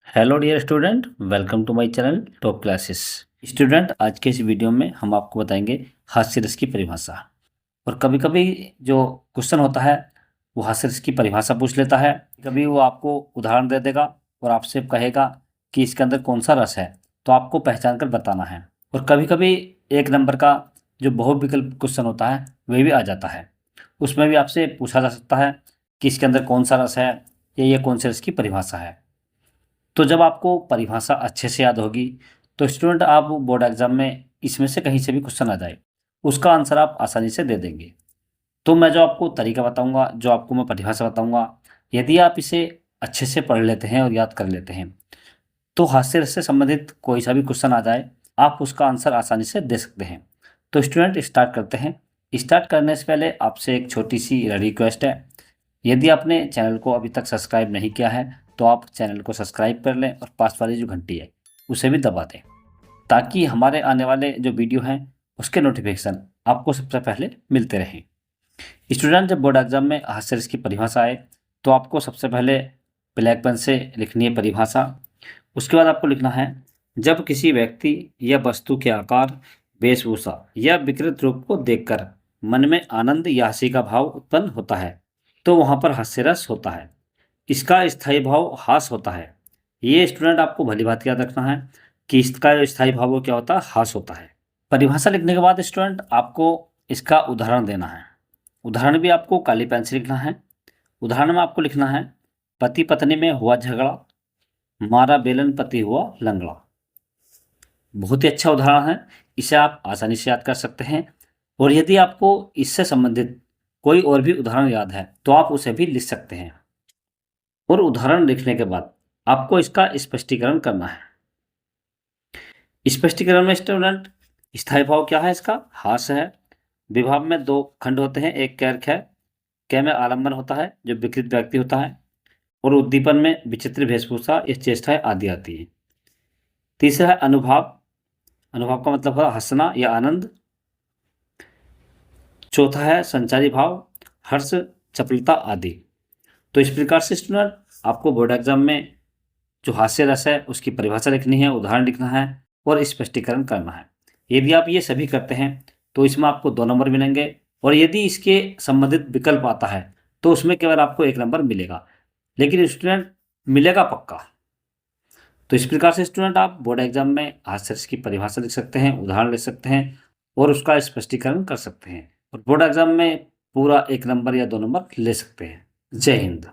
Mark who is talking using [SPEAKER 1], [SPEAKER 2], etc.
[SPEAKER 1] Hello dear student, welcome to my channel top classes. Student, आज के इस video में हम आपको बताएंगे हास्य रस की परिभाषा। और कभी कभी जो क्वेश्चन होता है वो हास्य रस की परिभाषा पूछ लेता है। कभी वो आपको उदाहरण दे देगा और आपसे कहेगा कि इसके अंदर कौन सा रस है, तो आपको पहचान कर बताना है। और कभी कभी एक नंबर का जो बहुविकल्प क्वेश्चन होता है वह भी आ जाता है। उसमें भी आपसे पूछा जा सकता है कि इसके अंदर कौन सा रस है या ये कौन से रस की परिभाषा है। तो जब आपको परिभाषा अच्छे से याद होगी तो स्टूडेंट आप बोर्ड एग्जाम में इसमें से कहीं से भी क्वेश्चन आ जाए उसका आंसर आप आसानी से दे देंगे। तो मैं जो आपको तरीका बताऊंगा, जो आपको मैं परिभाषा बताऊंगा, यदि आप इसे अच्छे से पढ़ लेते हैं और याद कर लेते हैं तो हास्य रस से संबंधित कोई सा भी क्वेश्चन आ जाए आप उसका आंसर आसानी से दे सकते हैं। तो स्टूडेंट स्टार्ट करते हैं। स्टार्ट करने से पहले आपसे एक छोटी सी रिक्वेस्ट है। यदि आपने चैनल को अभी तक सब्सक्राइब नहीं किया है तो आप चैनल को सब्सक्राइब कर लें और पास वाली जो घंटी है उसे भी दबा दें, ताकि हमारे आने वाले जो वीडियो हैं उसके नोटिफिकेशन आपको सबसे पहले मिलते रहें। स्टूडेंट, जब बोर्ड एग्जाम में हास्य रस की परिभाषा आए तो आपको सबसे पहले ब्लैक पेन से लिखनी है परिभाषा। उसके बाद आपको लिखना है, जब किसी व्यक्ति या वस्तु के आकार, वेशभूषा या विकृत रूप को देखकर मन में आनंद या हंसी का भाव उत्पन्न होता है तो वहाँ पर हास्य रस होता है। इसका स्थायी भाव हास होता है। ये स्टूडेंट आपको भली बात याद रखना है कि इसका जो स्थायी भाव वो क्या होता है, हास होता है। परिभाषा लिखने के बाद स्टूडेंट आपको इसका उदाहरण देना है। उदाहरण भी आपको काली पेन से लिखना है। उदाहरण में आपको लिखना है, पति पत्नी में हुआ झगड़ा, मारा बेलन पति हुआ लंगड़ा। बहुत ही अच्छा उदाहरण है, इसे आप आसानी से याद कर सकते हैं। और यदि आपको इससे संबंधित कोई और भी उदाहरण याद है तो आप उसे भी लिख सकते हैं। और उदाहरण लिखने के बाद आपको इसका स्पष्टीकरण करना है। स्पष्टीकरण में स्टूडेंट स्थायी भाव क्या है, इसका हास है। विभाव में दो खंड होते हैं, एक कैर्क है। कै में आलंबन होता है जो विकृत व्यक्ति होता है, और उद्दीपन में विचित्र वेशभूषा या चेष्टाएं आदि आती है। तीसरा है अनुभाव। अनुभाव का मतलब है हंसना या आनंद। चौथा है संचारी भाव, हर्ष, चपलता आदि। तो इस प्रकार से स्टूडेंट आपको बोर्ड एग्जाम में जो हास्य रस है उसकी परिभाषा लिखनी है, उदाहरण लिखना है और स्पष्टीकरण करना है। यदि आप ये सभी करते हैं तो इसमें आपको 2 नंबर मिलेंगे, और यदि इसके संबंधित विकल्प आता है तो उसमें केवल आपको 1 नंबर मिलेगा, लेकिन स्टूडेंट मिलेगा पक्का। तो इस प्रकार से स्टूडेंट आप बोर्ड एग्जाम में हास्य रस की परिभाषा लिख सकते हैं, उदाहरण लिख सकते हैं और उसका स्पष्टीकरण कर सकते हैं, और बोर्ड एग्जाम में पूरा 1 नंबर या 2 नंबर ले सकते हैं। जय हिंद।